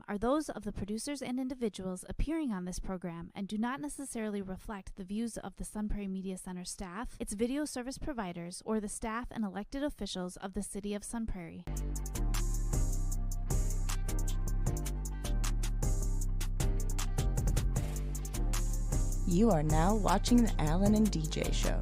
are those of the producers and individuals appearing on this program and do not necessarily reflect the views of the Sun Prairie Media Center staff, its video service providers, or the staff and elected officials of the City of Sun Prairie. You are now watching the Alan and DJ Show.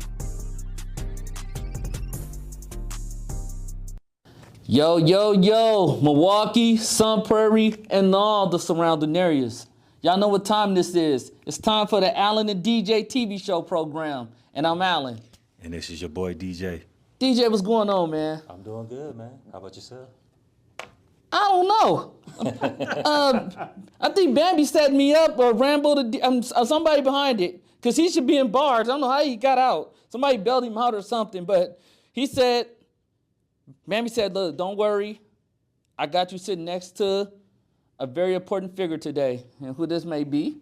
Yo, yo, yo, Milwaukee, Sun Prairie, and all the surrounding areas. Y'all know what time this is. It's time for the Alan and DJ TV show program. And I'm Alan. And this is your boy, DJ. DJ, what's going on, man? I'm doing good, man. How about yourself? I don't know. I think Bambi set me up or rambled somebody behind it. Because he should be in bars. I don't know how he got out. Somebody bailed him out or something. But he said, Bambi said, look, don't worry. I got you sitting next to a very important figure today. And who this may be?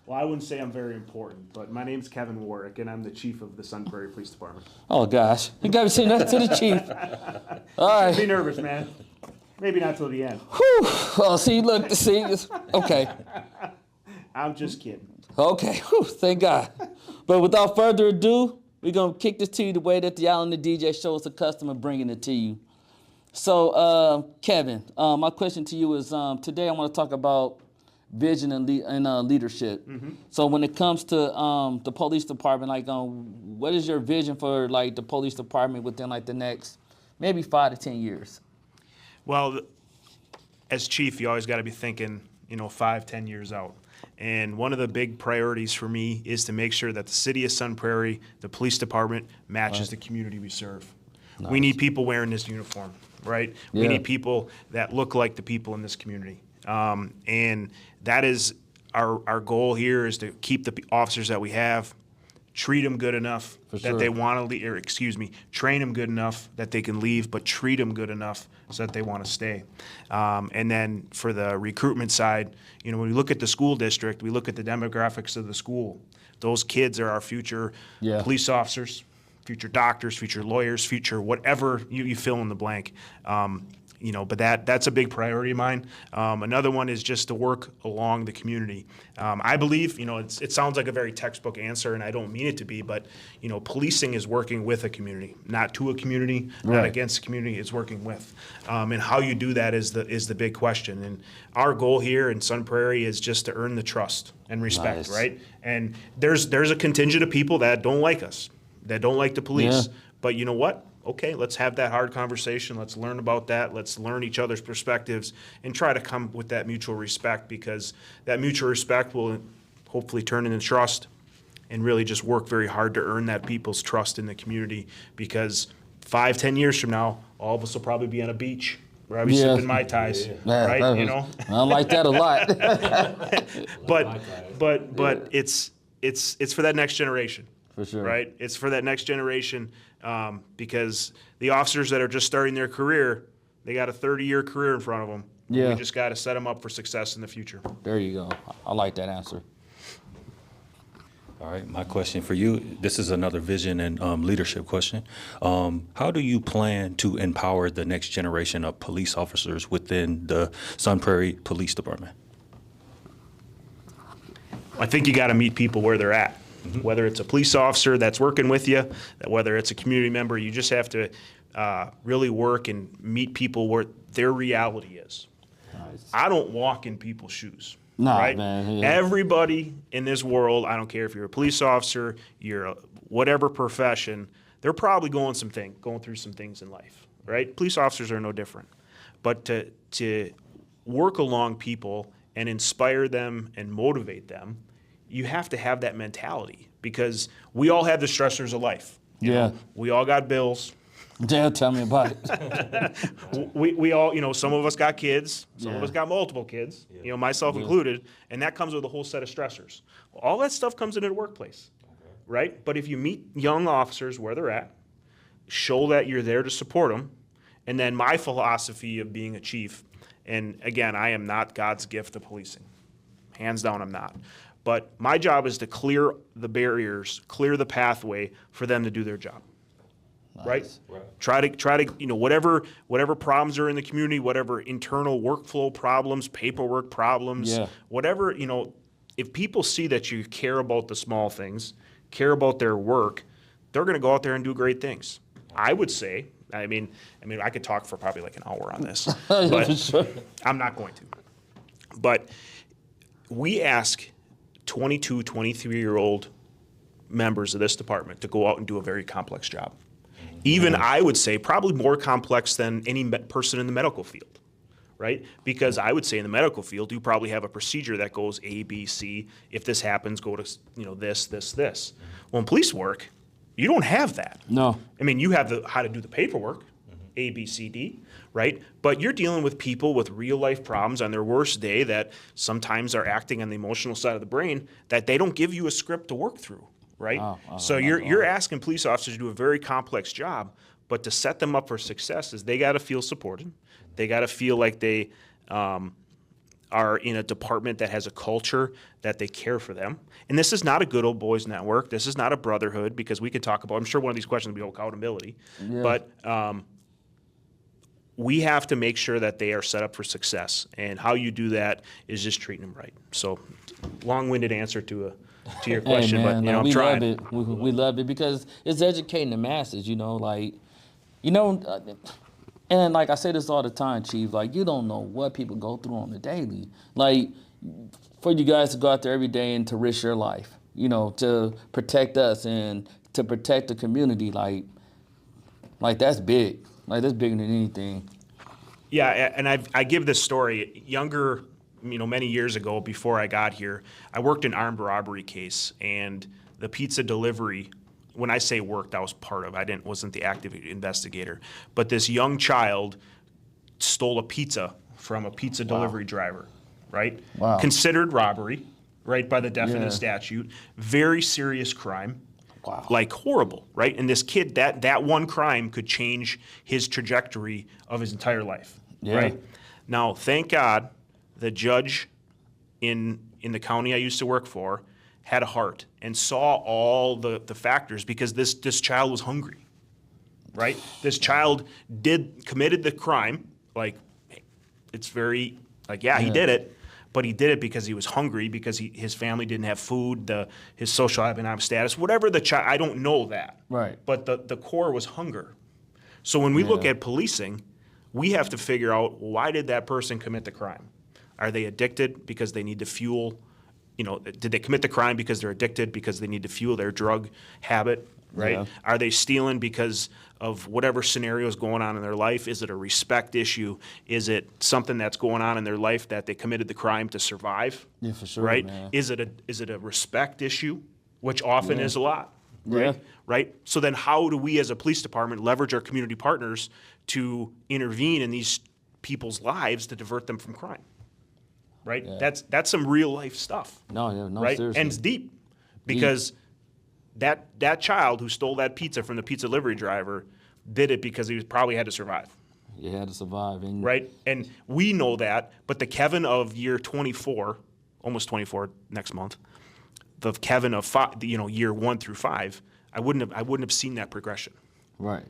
Well, I wouldn't say I'm very important, but my name's Kevin Warwick, and I'm the chief of the Sun Prairie Police Department. Oh, gosh. You got me sitting next to the chief. All right. Be nervous, man. Maybe not till the end. Whew. Oh, see, look, see. Okay. I'm just kidding. Okay. Whew, thank God. But without further ado, we're going to kick this to you the way that the Alan the DJ show is accustomed to bringing it to you. So, Kevin, my question to you is, today I want to talk about vision and leadership. Mm-hmm. So when it comes to the police department, like, what is your vision for, like, the police department within, like, the next maybe 5 to 10 years? Well, as chief, you always got to be thinking, 5, 10 years out. And one of the big priorities for me is to make sure that the city of Sun Prairie, the police department, matches the community we serve. Nice. We need people wearing this uniform, right? Yeah. We need people that look like the people in this community. And that is our goal here, is to keep the officers that we have, treat them good enough that they want to leave, or train them good enough that they can leave, but treat them good enough so that they want to stay. And then for the recruitment side, when we look at the school district, we look at the demographics of the school. Those kids are our future police officers, future doctors, future lawyers, future whatever you fill in the blank. But that's a big priority of mine. Another one is just to work along the community. I believe, it sounds like a very textbook answer, and I don't mean it to be, but, policing is working with a community, not to a community, not against a community, it's working with. And how you do that is the big question. And our goal here in Sun Prairie is just to earn the trust and respect, right? And there's a contingent of people that don't like us, that don't like the police. Yeah. But you know what? Okay, let's have that hard conversation. Let's learn about that. Let's learn each other's perspectives and try to come with that mutual respect, because that mutual respect will hopefully turn into trust and really just work very hard to earn that people's trust in the community, because 5, 10 years from now, all of us will probably be on a beach where I'll be sipping Mai Tais, right? I like that a lot. but it's for that next generation. For sure. Right? It's for that next generation, because the officers that are just starting their career, they got a 30-year career in front of them. Yeah. We just got to set them up for success in the future. There you go. I like that answer. All right, my question for you, this is another vision and leadership question. How do you plan to empower the next generation of police officers within the Sun Prairie Police Department? I think you got to meet people where they're at. Mm-hmm. Whether it's a police officer that's working with you, whether it's a community member, you just have to really work and meet people where their reality is. Nice. I don't walk in people's shoes. Right? Man. Yeah. Everybody in this world, I don't care if you're a police officer, you're a whatever profession, they're probably going through some things in life, right? Police officers are no different. But to work along people and inspire them and motivate them, you have to have that mentality, because we all have the stressors of life. You know, we all got bills. Yeah, tell me about it. we all, some of us got kids, some of us got multiple kids, myself included, and that comes with a whole set of stressors. Well, all that stuff comes into the workplace, right? But if you meet young officers where they're at, show that you're there to support them, and then my philosophy of being a chief, and again, I am not God's gift to policing. Hands down, I'm not. But my job is to clear the barriers, clear the pathway for them to do their job. right? Nice. Try to whatever problems are in the community, whatever internal workflow problems, paperwork problems, Yeah. whatever, if people see that you care about the small things, care about their work, they're going to go out there and do great things. I would say, I mean, I could talk for probably like an hour on this, but For sure. I'm not going to. But we ask 22, 23-year-old members of this department to go out and do a very complex job. Even I would say probably more complex than any person in the medical field, right? Because I would say in the medical field, you probably have a procedure that goes A, B, C. If this happens, go to this. Well, in police work, you don't have that. No. I mean, you have how to do the paperwork, A, B, C, D, right? But you're dealing with people with real life problems on their worst day that sometimes are acting on the emotional side of the brain that they don't give you a script to work through, right? So you're asking police officers to do a very complex job, but to set them up for success is they got to feel supported. They got to feel like they are in a department that has a culture that they care for them. And this is not a good old boys network. This is not a brotherhood, because we could talk about, I'm sure one of these questions will be accountability. Yeah. But we have to make sure that they are set up for success. And how you do that is just treating them right. So long-winded answer to your question, Hey, man, but I'm we trying. love it. We love it because it's educating the masses, and like I say this all the time, Chief, like, you don't know what people go through on the daily. Like, for you guys to go out there every day and to risk your life, to protect us and to protect the community, like that's big. Like, that's bigger than anything. Yeah, and I give this story. Younger, many years ago, before I got here, I worked an armed robbery case, and the pizza delivery. When I say worked, I was part of. Wasn't the active investigator, but this young child stole a pizza from a pizza delivery driver, right? Wow. Considered robbery, right, by the definitive Yeah. statute. Very serious crime. Wow. Like horrible, right? And this kid, that one crime could change his trajectory of his entire life, Yeah. right? Now, thank God, the judge in the county I used to work for had a heart and saw all the factors, because this child was hungry, right? This child committed the crime, like, it's very, like, he did it, but he did it because he was hungry, because his family didn't have food, his social economic status, whatever the child, I don't know that. Right. But the core was hunger. So when we look at policing, we have to figure out, why did that person commit the crime? Are they addicted because they need to fuel? Did they commit the crime because they're addicted, because they need to fuel their drug habit, right? Yeah. Are they stealing because of whatever scenario is going on in their life? Is it a respect issue? Is it something that's going on in their life that they committed the crime to survive? Yeah, for sure, right? man. Is it a respect issue, which often is a lot, right? Yeah. Right? So then how do we as a police department leverage our community partners to intervene in these people's lives to divert them from crime? Right? Yeah. That's some real life stuff. No, Right? seriously. And it's deep, because that child who stole that pizza from the pizza delivery driver did it because he probably had to survive. You had to survive. And Right? And we know that, but the Kevin of year 24, almost 24 next month, the Kevin of year 1 through 5, I wouldn't have seen that progression. Right.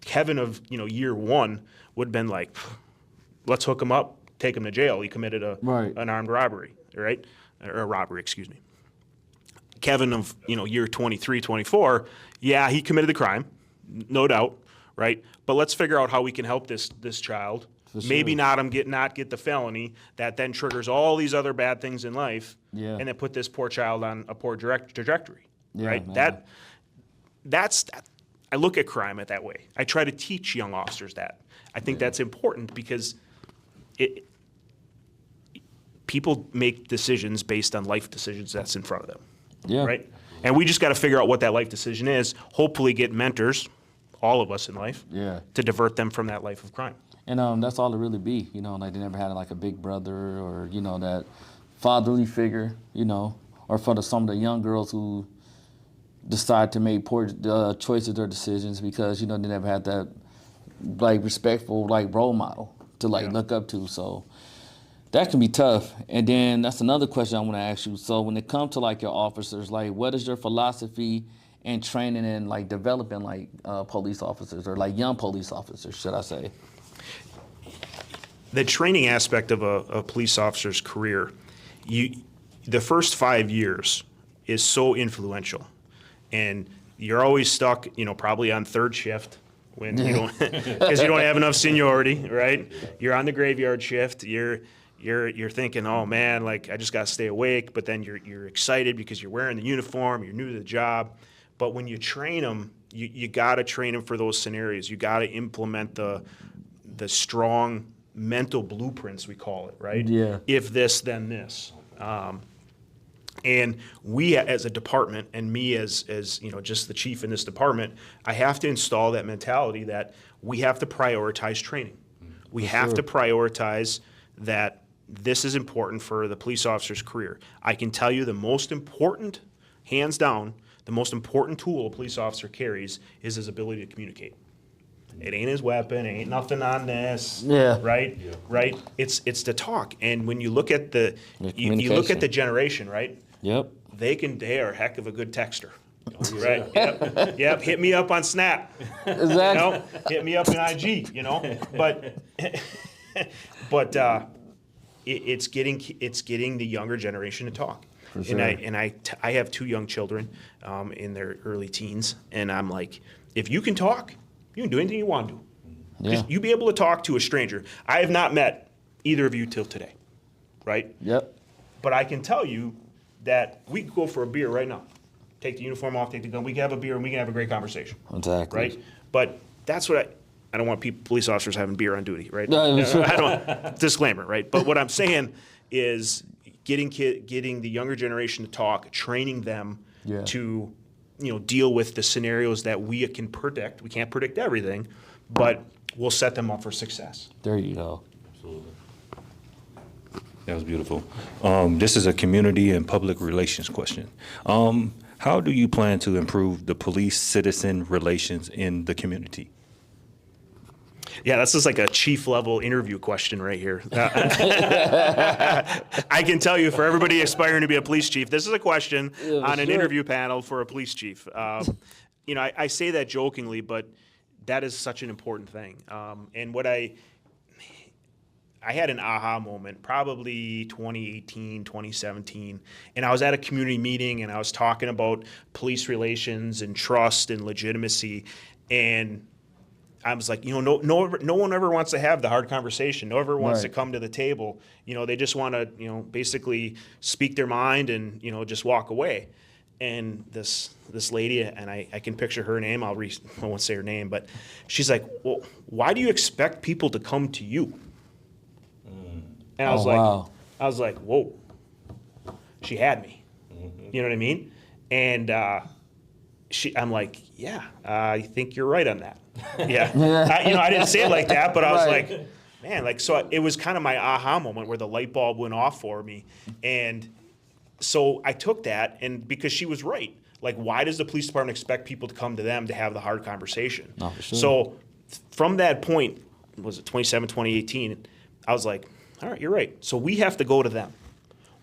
Kevin of year 1 would have been like, let's hook him up, take him to jail. He committed an armed robbery, right? Or a robbery, excuse me. Kevin of year 23, 24, he committed the crime, no doubt, right? But let's figure out how we can help this child. Maybe not get the felony that then triggers all these other bad things in life, and then put this poor child on a poor trajectory, right? Man. That's I look at crime that way. I try to teach young officers that. I think that's important, because people make decisions based on life decisions that's in front of them. Yeah. Right? And we just got to figure out what that life decision is, hopefully get mentors, all of us in life, to divert them from that life of crime. And that's all it really be, like they never had like a big brother or, that fatherly figure, or for some of the young girls who decide to make poor choices or decisions because, they never had that like respectful like role model to look up to. So that can be tough. And then that's another question I want to ask you. So when it comes to like your officers, like what is your philosophy in training and like developing like police officers or like young police officers, should I say? The training aspect of a police officer's career, the first 5 years is so influential, and you're always stuck, probably on third shift when you don't, because you don't have enough seniority, right? You're on the graveyard shift. You're thinking, oh man, like I just got to stay awake. But then you're excited because you're wearing the uniform. You're new to the job. But when you train them, you got to train them for those scenarios. You got to implement the strong mental blueprints, we call it, right? Yeah. If this, then this. And we as a department, and me as just the chief in this department, I have to install that mentality that we have to prioritize training. We have to prioritize that this is important for the police officer's career. I can tell you the most important, hands down, the most important tool a police officer carries is his ability to communicate. It ain't his weapon, it ain't nothing on this. Yeah. Right? Yeah. Right? It's to talk. And when you look at you look at the generation, right? Yep. They are a heck of a good texter. Right? Yep. Hit me up on Snap. Exactly. Hit me up in IG, But it's getting the younger generation to talk. For sure. And I have 2 young children in their early teens, and I'm like, if you can talk, you can do anything you want to. Yeah. You be able to talk to a stranger. I have not met either of you till today, right? Yep. But I can tell you that we could go for a beer right now. Take the uniform off, take the gun. We can have a beer and we can have a great conversation. Exactly. Right? But that's what I don't want police officers having beer on duty, right? No, sure. I don't. Disclaimer, right? But what I'm saying is getting the younger generation to talk, training them to deal with the scenarios that we can predict. We can't predict everything, but we'll set them up for success. There you go. Absolutely. That was beautiful. This is a community and public relations question. How do you plan to improve the police-citizen relations in the community? Yeah, this is like a chief level interview question right here. I can tell you, for everybody aspiring to be a police chief, this is a question on an interview panel for a police chief. I say that jokingly, but that is such an important thing. And what I had an aha moment, probably 2018, 2017, and I was at a community meeting and I was talking about police relations and trust and legitimacy, and I was like, no one ever wants to have the hard conversation. No one ever wants to come to the table. They just want to, basically speak their mind and, just walk away. And this lady, and I can picture her name. I won't say her name, but she's like, well, why do you expect people to come to you? And I was like, whoa, she had me. Mm-hmm. You know what I mean? And I'm like, yeah, I think you're right on that. Yeah. I didn't say it like that, but I was like, man, so it was kind of my aha moment where the light bulb went off for me. And so I took that, and because she was right. Like, why does the police department expect people to come to them to have the hard conversation? No, for sure. So from that point, was it 2018, I was like, all right, you're right. So we have to go to them.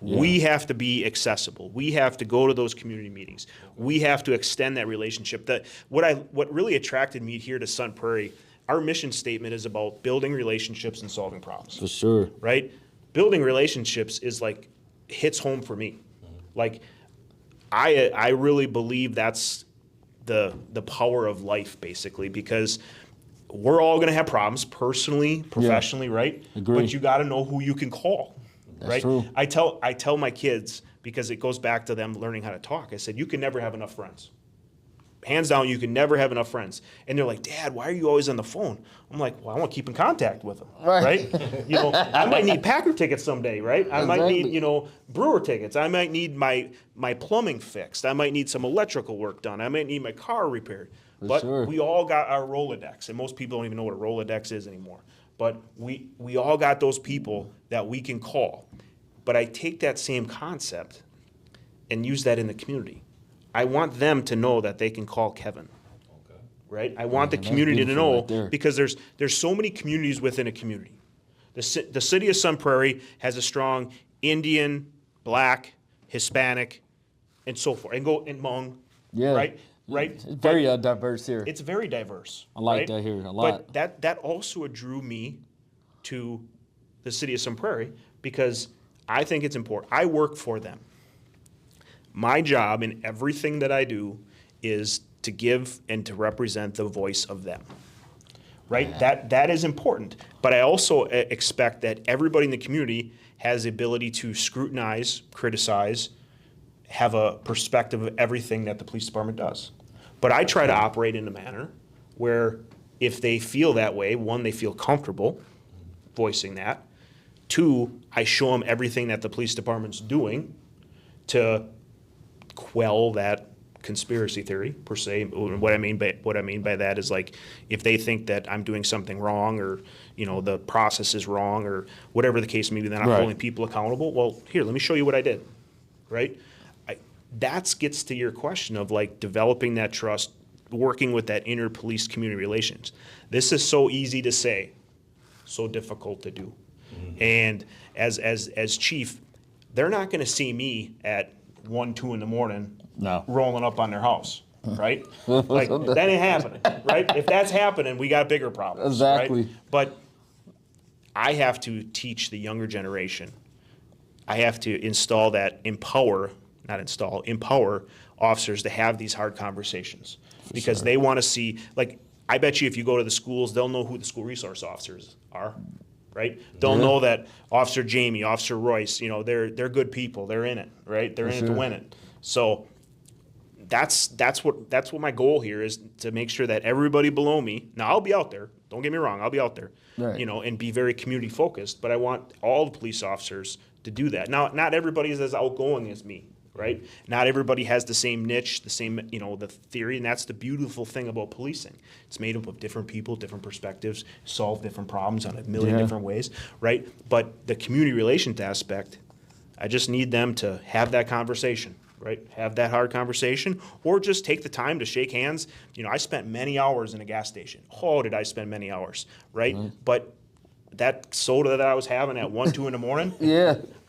Yeah. We have to be accessible. We have to go to those community meetings. We have to extend that relationship. What really attracted me here to Sun Prairie, our mission statement is about building relationships and solving problems. For sure. Right? Building relationships is hits home for me. Like, I really believe that's the power of life, basically, because we're all going to have problems personally, professionally, right? Agree. But you got to know who you can call. That's right? true. I tell my kids, because it goes back to them learning how to talk. I said, you can never have enough friends. Hands down, you can never have enough friends. And they're like, Dad, why are you always on the phone? I'm like, well, I want to keep in contact with them, right? I might need Packer tickets someday, right? I might need, Brewer tickets. I might need my plumbing fixed. I might need some electrical work done. I might need my car repaired. But we all got our Rolodex, and most people don't even know what a Rolodex is anymore. But we all got those people that we can call. But I take that same concept and use that in the community. I want them to know that they can call Kevin. Okay. Right? I want the community to know, because there's so many communities within a community. The city of Sun Prairie has a strong Indian, Black, Hispanic, and so forth, and Hmong. Yeah. Right? right? It's very diverse here. It's very diverse. I like right? that here a lot. But that also drew me to the city of Sun Prairie because I think it's important. I work for them. My job in everything that I do is to give and to represent the voice of them. Right? Yeah. That is important. But I also expect that everybody in the community has the ability to scrutinize, criticize, have a perspective of everything that the police department does. But I try to operate in a manner where if they feel that way, one, they feel comfortable voicing that. Two, I show them everything that the police department's doing to quell that conspiracy theory per se. What I mean by that is like if they think that I'm doing something wrong or the process is wrong or whatever the case may be, then I'm holding people accountable. Well, here, let me show you what I did. Right? That gets to your question of like developing that trust, working with that inner police community relations. This is so easy to say, so difficult to do. Mm-hmm. And as chief, they're not going to see me at 1, 2 in the morning rolling up on their house, right? Like that ain't happening, right? If that's happening, we got bigger problems. Exactly. Right? But I have to teach the younger generation. I have to empower officers to have these hard conversations because they want to see, like, I bet you if you go to the schools, they'll know who the school resource officers are, right? They'll know that Officer Jamie, Officer Royce, they're good people. They're in it, right? They're in it to win it. So that's what my goal here is, to make sure that everybody below me, now I'll be out there, don't get me wrong, I'll be out there, right, and be very community focused, but I want all the police officers to do that. Now, not everybody is as outgoing as me. Right? Not everybody has the same niche, the same, the theory, and that's the beautiful thing about policing. It's made up of different people, different perspectives, solve different problems on a million different ways, right? But the community relations aspect, I just need them to have that conversation, right? Have that hard conversation, or just take the time to shake hands. I spent many hours in a gas station. Oh, did I spend many hours, right? Mm-hmm. But that soda that I was having at 1, 2 in the morning,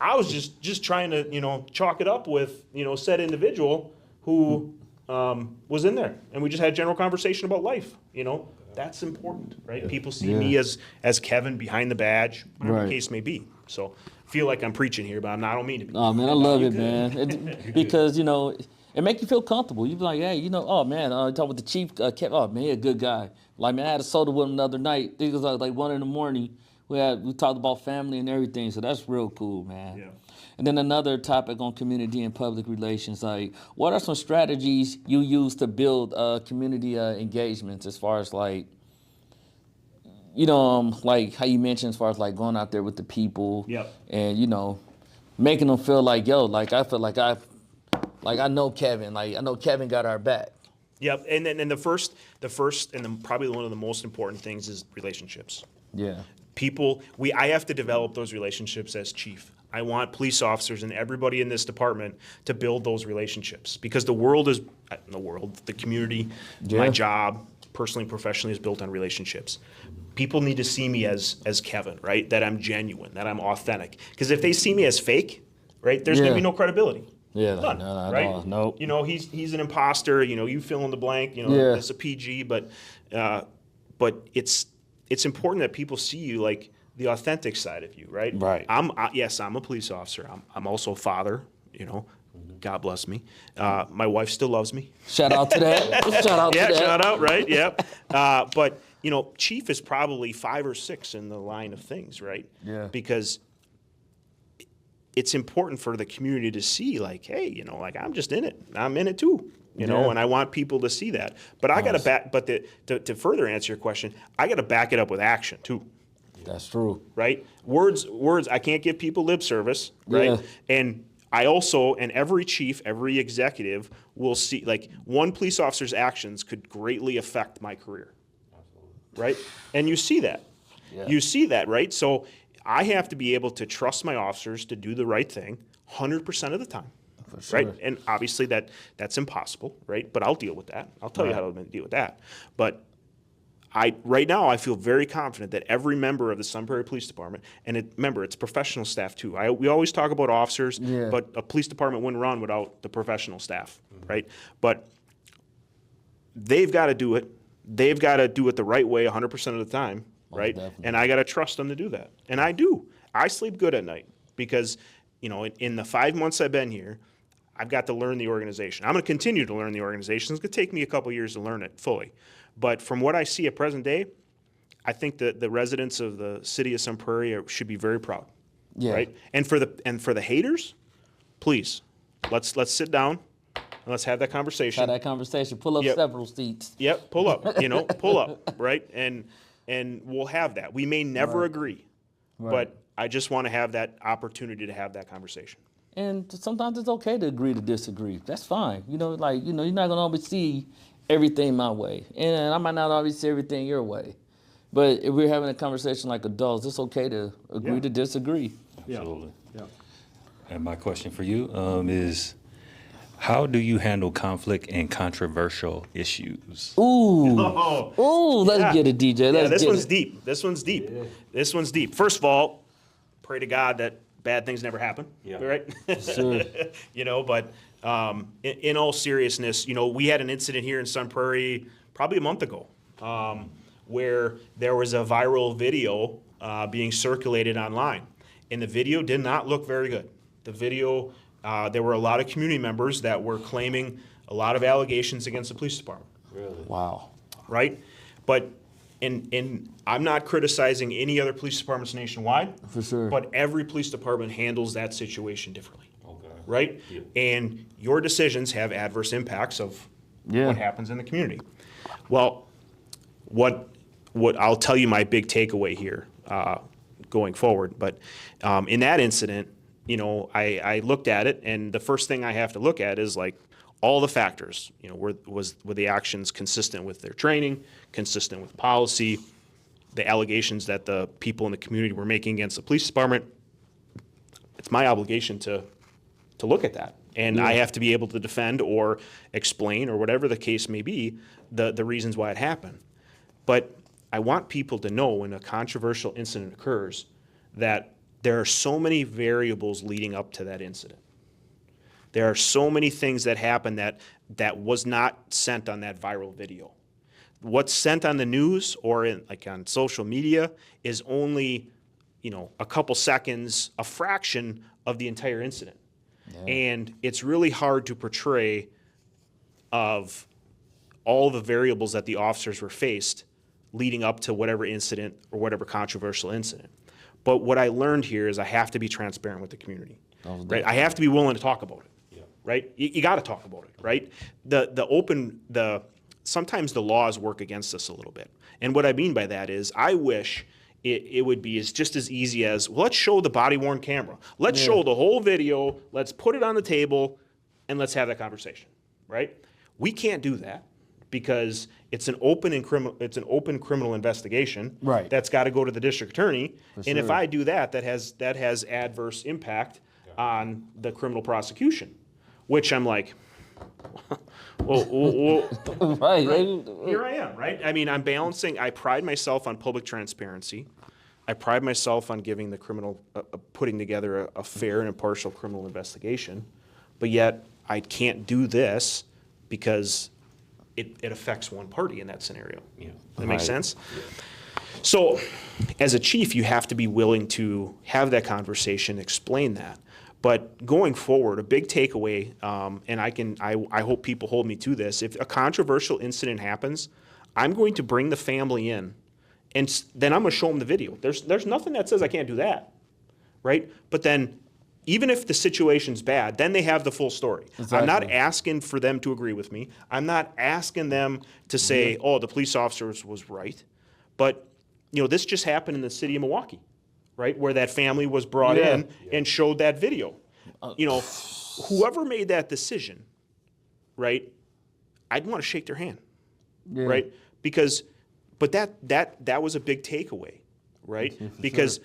I was just trying to, chalk it up with, said individual who was in there. And we just had a general conversation about life, That's important, right? People see me as Kevin behind the badge, whatever the case may be. So I feel like I'm preaching here, but I don't mean to be. Oh, man, I love it, man. Because, it make you feel comfortable. You be like, hey, oh, man, talk with the chief, Kevin, oh, man, he a good guy. Like, man, I had a soda with him the other night. It was like 1 in the morning. We talked about family and everything, so that's real cool, man. Yeah. And then another topic on community and public relations, like what are some strategies you use to build community engagements as far as like, like how you mentioned as far as like going out there with the people and, making them feel like, yo, like I feel like I know Kevin, like I know Kevin got our back. Yep, and then the first and probably one of the most important things is relationships. Yeah. I have to develop those relationships as chief. I want police officers and everybody in this department to build those relationships because the community, my job, personally and professionally, is built on relationships. People need to see me as Kevin, right? That I'm genuine, that I'm authentic. Because if they see me as fake, right, there's going to be no credibility. Yeah, none, right? No. He's an imposter. You fill in the blank. It's a PG, but it's important that people see you like the authentic side of you, right? Right. I'm a police officer. I'm also a father. God bless me. My wife still loves me. Shout out to that. Shout out. Right. Yep. But chief is probably 5 or 6 in the line of things, right? Yeah. Because it's important for the community to see, like, hey, like I'm just in it. I'm in it too. And I want people to see that. But I got to to further answer your question, I got to back it up with action too. That's true. Right? Words, I can't give people lip service, right? Yeah. And I also, and every chief, every executive will see, like, one police officer's actions could greatly affect my career. Absolutely. Right? And you see that. Yeah. You see that, right? So I have to be able to trust my officers to do the right thing 100% of the time. For sure. Right? And obviously that's impossible, right? But I'll deal with that. I'll tell you how to deal with that. But right now I feel very confident that every member of the Sun Prairie Police Department, and remember, it's professional staff too. We always talk about officers, but a police department wouldn't run without the professional staff, right? But they've got to do it. They've got to do it the right way 100% of the time, right? definitely. And I got to trust them to do that. And I do. I sleep good at night because, in the 5 months I've been here, I've got to learn the organization. I'm going to continue to learn the organization. It's going to take me a couple years to learn it fully. But from what I see at present day, I think that the residents of the city of Sun Prairie should be very proud, Yeah. right? And for the haters, please, let's sit down and let's have that conversation. Have that conversation. Pull up Yep. several seats. Yep, pull up, pull up, right? And we'll have that. We may never agree, but I just want to have that opportunity to have that conversation. And sometimes it's okay to agree to disagree. That's fine. You're not gonna always see everything my way, and I might not always see everything your way. But if we're having a conversation like adults, it's okay to agree to disagree. Absolutely. Yeah. And my question for you is, how do you handle conflict and controversial issues? Ooh, let's Yeah. get it, DJ. Let's This get one's it. deep. This one's deep. This one's deep. First of all, pray to God that bad things never happen. Yeah. Right? Sure. But in all seriousness, we had an incident here in Sun Prairie probably a month ago where there was a viral video being circulated online. And the video did not look very good. The video, there were a lot of community members that were claiming a lot of allegations against the police department. Wow. Right? But and I'm not criticizing any other police departments nationwide. For sure. But every police department handles that situation differently. Okay. Right? Yeah. And your decisions have adverse impacts of Yeah. what happens in the community. Well, what I'll tell you my big takeaway here going forward. But in that incident, I looked at it, and the first thing I have to look at is like all the factors. Were the actions consistent with their training, consistent with policy, the allegations that the people in the community were making against the police department. It's my obligation to look at that. And I have to be able to defend or explain or whatever the case may be, the reasons why it happened. But I want people to know when a controversial incident occurs that there are so many variables leading up to that incident. There are so many things that happen that was not sent on that viral video. What's sent on the news or on social media is only, a couple seconds, a fraction of the entire incident. Yeah. And it's really hard to portray of all the variables that the officers were faced leading up to whatever incident or whatever controversial incident. But what I learned here is I have to be transparent with the community, right? I have to be willing to talk about it. Right? You got to talk about it, right? Sometimes the laws work against us a little bit. And what I mean by that is I wish it would be just as easy as, well, let's show the body-worn camera. Let's show the whole video. Let's put it on the table, and let's have that conversation, right? We can't do that because it's an open criminal investigation. Right. That's got to go to the district attorney. For and if sure. I do that, that has adverse impact on the criminal prosecution. Which I'm like, well, Right. here I am, right? I mean, I'm balancing. I pride myself on public transparency. I pride myself on giving the criminal, putting together a fair and impartial criminal investigation. But yet, I can't do this because it affects one party in that scenario. Yeah. That makes Right. sense? So, as a chief, you have to be willing to have that conversation, explain that. But going forward, a big takeaway, and I hope people hold me to this. If a controversial incident happens, I'm going to bring the family in, and then I'm going to show them the video. There's nothing that says I can't do that, right? But then, even if the situation's bad, then they have the full story. Exactly. I'm not asking for them to agree with me. I'm not asking them to say, "Oh, the police officer was right," but this just happened in the city of Milwaukee. Right, where that family was brought in and showed that video. Whoever made that decision, right, I'd want to shake their hand, right? But that was a big takeaway, right? Because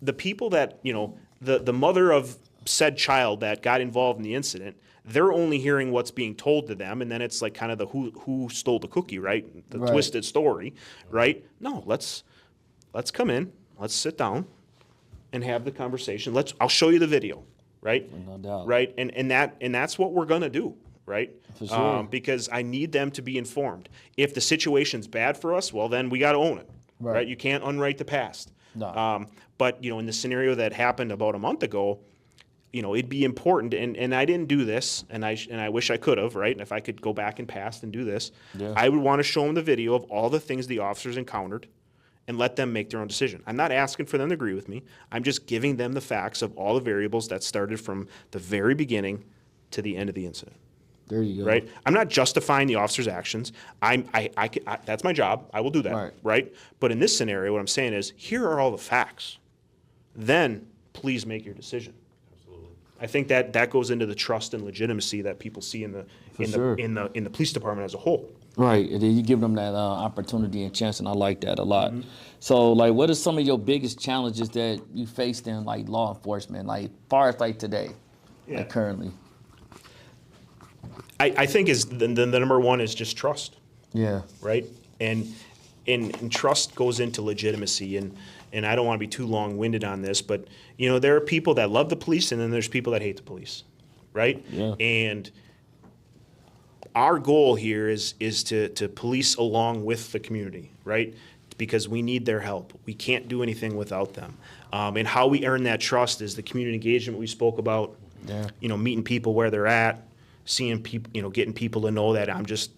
the people that, the mother of said child that got involved in the incident, they're only hearing what's being told to them, and then it's like kind of the who stole the cookie, right? The twisted story, right? No, let's come in, let's sit down and have the conversation. I'll show you the video, right? No doubt. Right? And that's what we're gonna do, right? For sure. Because I need them to be informed. If the situation's bad for us, well, then we got to own it, right? You can't unwrite the past. No. But, in the scenario that happened about a month ago, it'd be important, and I didn't do this, and I wish I could have, right? And if I could go back in past and do this, I would want to show them the video of all the things the officers encountered and let them make their own decision. I'm not asking for them to agree with me. I'm just giving them the facts of all the variables that started from the very beginning to the end of the incident. There you go. Right? I'm not justifying the officer's actions. That's my job. I will do that. Right? But in this scenario, what I'm saying is, here are all the facts. Then please make your decision. I think that goes into the trust and legitimacy that people see in the police department as a whole. Right, and then you give them that opportunity and chance, and I like that a lot. So, like, what are some of your biggest challenges that you faced in, like, law enforcement, like, far as, like, today, like, currently? I think is the number one is just trust. Yeah. Right? And trust goes into legitimacy, and I don't want to be too long-winded on this, but, there are people that love the police, and then there's people that hate the police, right? Yeah. And our goal here is to police along with the community, right? Because we need their help. We can't do anything without them. And how we earn that trust is the community engagement we spoke about. Yeah. Meeting people where they're at, seeing people, getting people to know that I'm just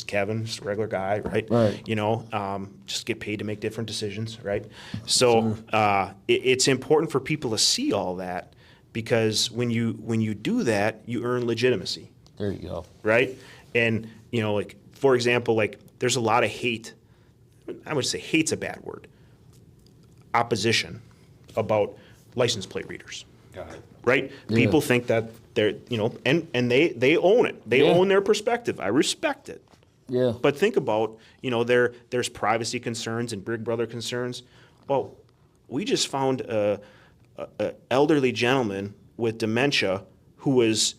Kevin, just a regular guy, right? Right. Just get paid to make different decisions, right? So it's important for people to see all that, because when you do that, you earn legitimacy. There you go. Right? And, like, for example, like, there's a lot of hate. I would say hate's a bad word. Opposition about license plate readers. Got it. Right? Yeah. People think that they're, and they own it. They own their perspective. I respect it. Yeah. But think about, there's privacy concerns and Big Brother concerns. Well, we just found a elderly gentleman with dementia who was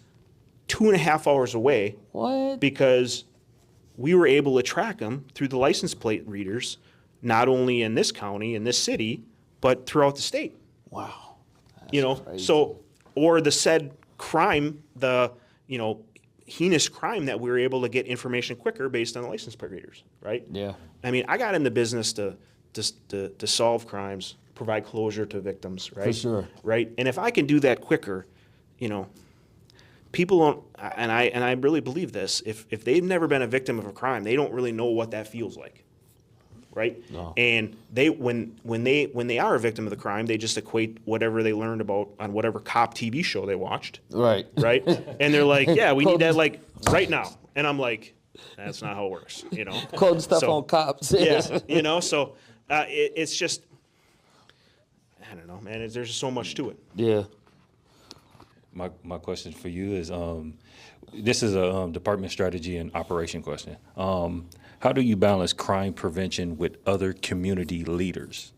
2.5 hours away. What? Because we were able to track him through the license plate readers, not only in this county, in this city, but throughout the state. Wow. Crazy. So, or the said crime, the, heinous crime that we were able to get information quicker based on the license plate readers, right? Yeah. I mean, I got in the business to solve crimes, provide closure to victims, right? For sure. Right? And if I can do that quicker, people don't, and I really believe this, if they've never been a victim of a crime, they don't really know what that feels like, right? No. And they when they are a victim of the crime, they just equate whatever they learned about on whatever cop TV show they watched, Right. right? And they're like, yeah, we need that, like, right now. And I'm like, that's not how it works, Quoting stuff So, on cops. yeah, so it's just, I don't know, man. There's just so much to it. Yeah. My question for you is, this is a department strategy and operation question. How do you balance crime prevention with other community leaders?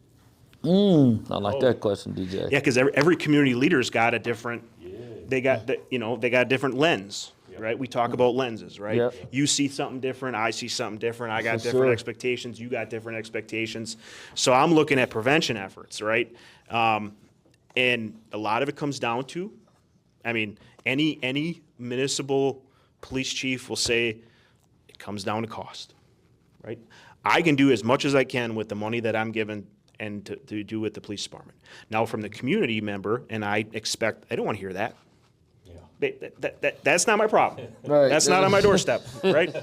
I like that question, DJ. Yeah, because every community leader's got a different. They got they got a different lens, right? We talk about lenses, right? Yep. You see something different, I see something different. I got For different sure. expectations. You got different expectations. So I'm looking at prevention efforts, right? And a lot of it comes down to, I mean, any municipal police chief will say it comes down to cost, right? I can do as much as I can with the money that I'm given and to do with the police department. Now, from the community member, and I don't want to hear that. That's not my problem. Right. That's not on my doorstep, right?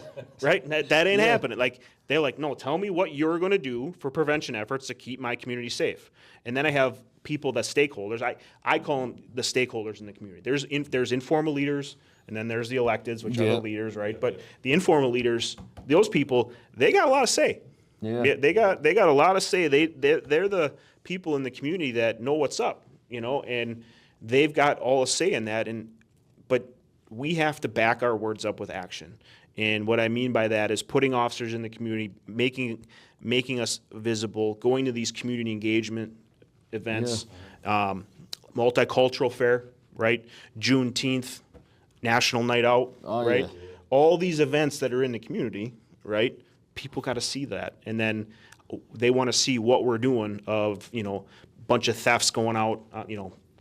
Right? That ain't happening. Like, they're like, no, tell me what you're going to do for prevention efforts to keep my community safe. And then I have people, the stakeholders. I call them the stakeholders in the community. There's informal leaders, and then there's the electeds, which are the leaders, right? But the informal leaders, those people, they got a lot of say. Yeah. They got a lot of say. They're the people in the community that know what's up, and they've got all a say in that. But we have to back our words up with action. And what I mean by that is putting officers in the community, making us visible, going to these community engagement events, multicultural fair, right? Juneteenth, National Night Out, right? Yeah. All these events that are in the community, right? People got to see that. And then they want to see what we're doing of, bunch of thefts going out,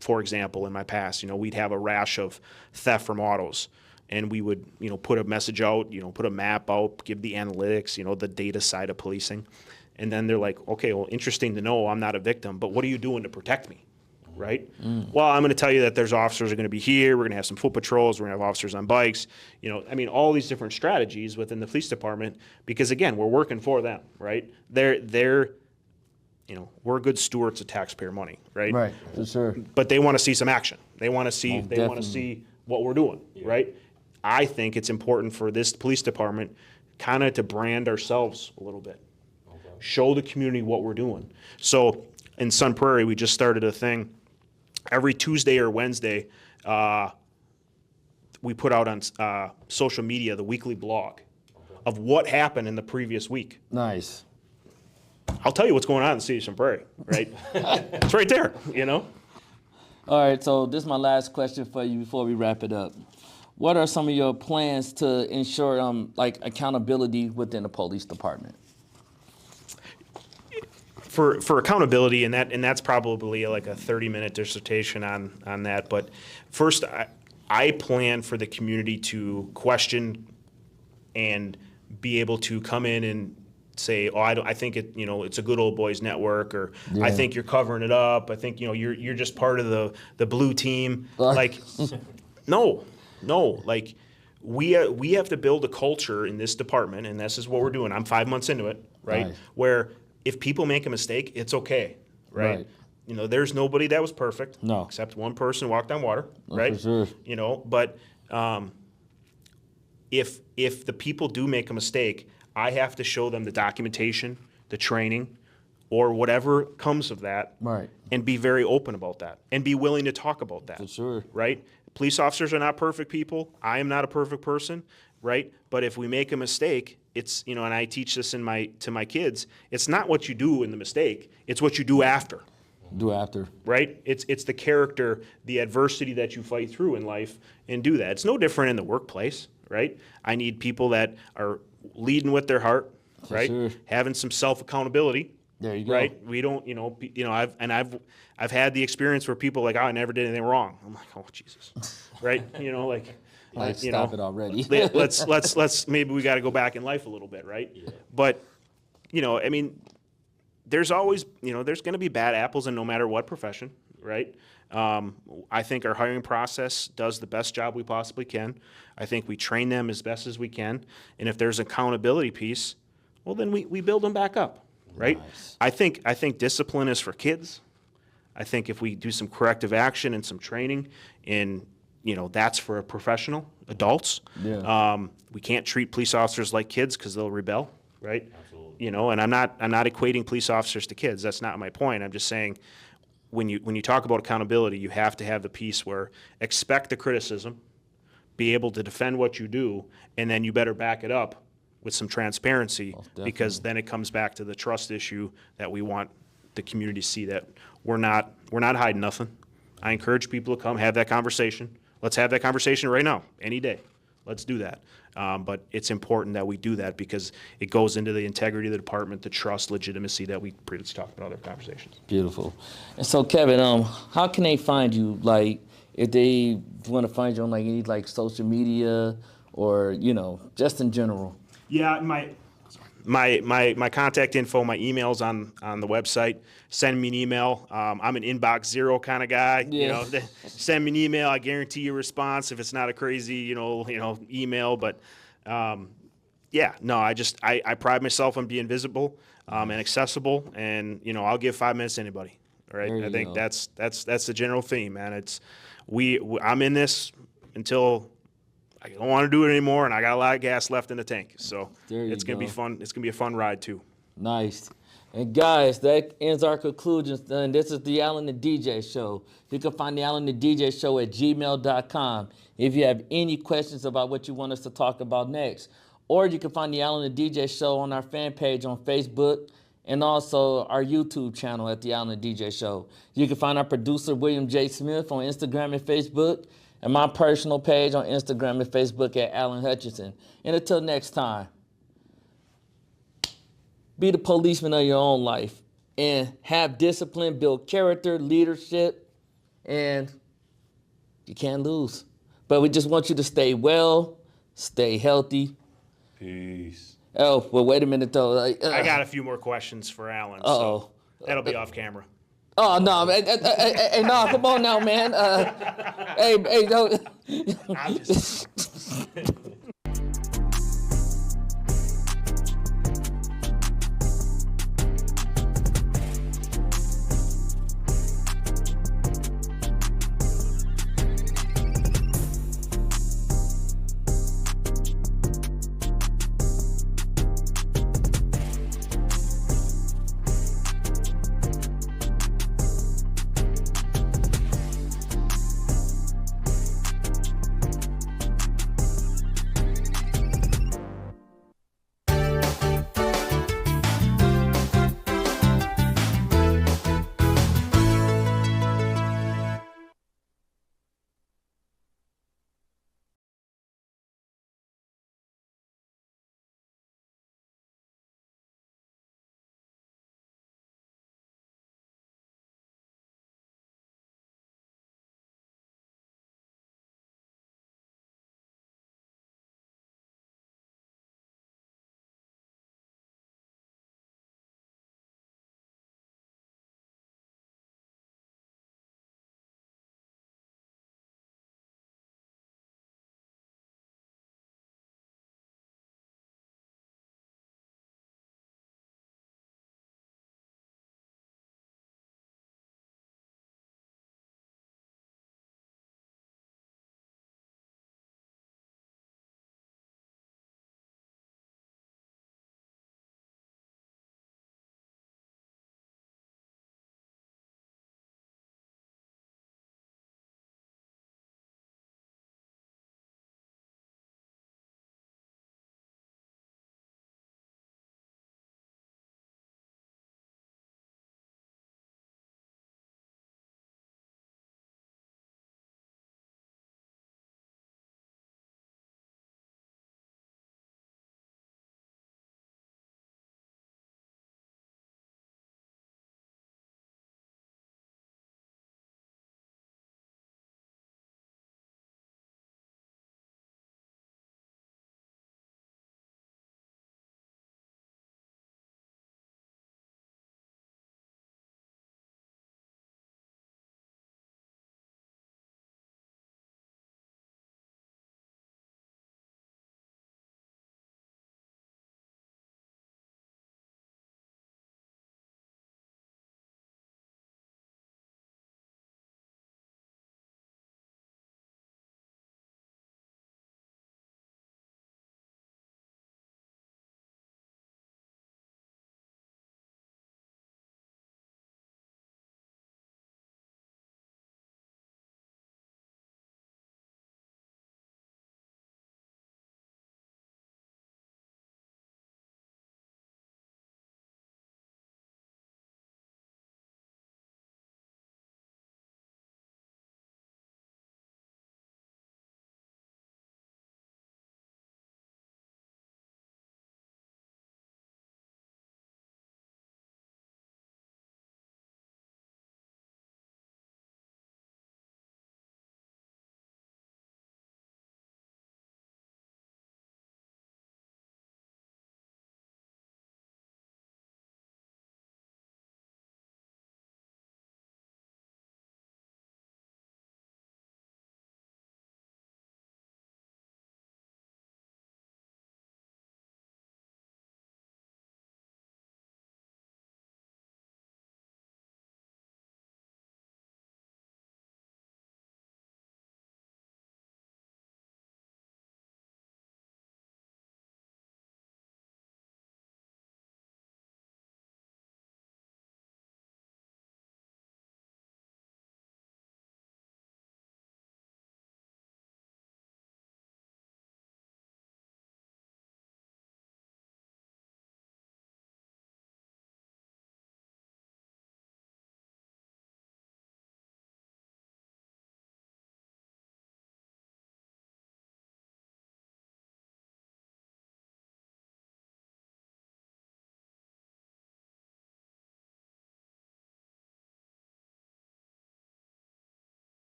for example, in my past, we'd have a rash of theft from autos. and we would, put a message out, put a map out, give the analytics, the data side of policing. And then they're like, okay, well, interesting to know I'm not a victim, but what are you doing to protect me? Right? Well, I'm going to tell you that there's officers are going to be here. We're going to have some foot patrols. We're going to have officers on bikes. All these different strategies within the police department, because again, we're working for them, right? They're we're good stewards of taxpayer money, right? Right, for sure. But they want to see some action. They want to see, Most they want to definitely. see what we're doing, right? I think it's important for this police department kind of to brand ourselves a little bit. Show the community what we're doing. So in Sun Prairie, we just started a thing. Every Tuesday or Wednesday, we put out on social media the weekly blog of what happened in the previous week. Nice. I'll tell you what's going on in the city of Sun Prairie, right? It's right there, All right, so this is my last question for you before we wrap it up. What are some of your plans to ensure accountability within the police department? For accountability, and that's probably like a 30-minute dissertation on that. But first, I plan for the community to question and be able to come in and say, oh, I think it's a good old boys network, or I think you're covering it up. I think you're just part of the blue team. Like, no, like we have to build a culture in this department, and this is what we're doing. I'm 5 months into it, right? Nice. Where if people make a mistake, it's okay, right? There's nobody that was perfect, No. except one person walked on water, No, right? for sure. But if the people do make a mistake, I have to show them the documentation, the training, or whatever comes of that, Right. and be very open about that, and be willing to talk about that. For sure. Right? Police officers are not perfect people. I am not a perfect person, right? But if we make a mistake, it's, and I teach this to my kids, it's not what you do in the mistake, it's what you do after. Do after. Right? It's the character, the adversity that you fight through in life and do that. It's no different in the workplace, right? I need people that are leading with their heart, right? sure. Having some self-accountability. There you go. Right? We don't, I've had the experience where people are like, oh, I never did anything wrong. I'm like, oh, Jesus. Right? Stop it already. let's maybe we got to go back in life a little bit, right? Yeah. But there's always, there's going to be bad apples in no matter what profession, right? I think our hiring process does the best job we possibly can. I think we train them as best as we can, and if there's an accountability piece, well, then we build them back up, right? Nice. I think discipline is for kids. I think if we do some corrective action and some training, and that's for professional adults. Yeah. We can't treat police officers like kids because they'll rebel, right? Absolutely. And I'm not equating police officers to kids. That's not my point. I'm just saying when you talk about accountability, you have to have the piece where expect the criticism, be able to defend what you do, and then you better back it up with some transparency, because then it comes back to the trust issue that we want the community to see, that we're not hiding nothing. I encourage people to come have that conversation. Let's have that conversation right now, any day. Let's do that. But it's important that we do that because it goes into the integrity of the department, the trust, legitimacy that we previously talked about in other conversations. Beautiful. And so, Kevin, how can they find you? Like, if they want to find you on any social media or just in general. Yeah, my contact info, my email's on the website. Send me an email. I'm an inbox zero kind of guy. Yeah. Send me an email. I guarantee you a response if it's not a crazy email. But I pride myself on being visible and accessible, and I'll give 5 minutes to anybody. All right. I think that's the general theme, man. I'm in this until I don't want to do it anymore, and I got a lot of gas left in the tank. So it's going to be fun. It's going to be a fun ride, too. Nice. And guys, that ends our conclusions. And this is the Alan and DJ Show. You can find the Alan and DJ Show at gmail.com if you have any questions about what you want us to talk about next. Or you can find the Alan and DJ Show on our fan page on Facebook and also our YouTube channel at the Alan and DJ Show. You can find our producer, William J. Smith, on Instagram and Facebook, and my personal page on Instagram and Facebook at Alan Hutchinson. And until next time, be the policeman of your own life and have discipline, build character, leadership, and you can't lose. But we just want you to stay well, stay healthy. Peace. Oh, well, wait a minute, though. I got a few more questions for Alan, Uh-oh. so that'll be off camera. Oh, no, man. Hey, no, come on now, man. Hey, don't. I'm just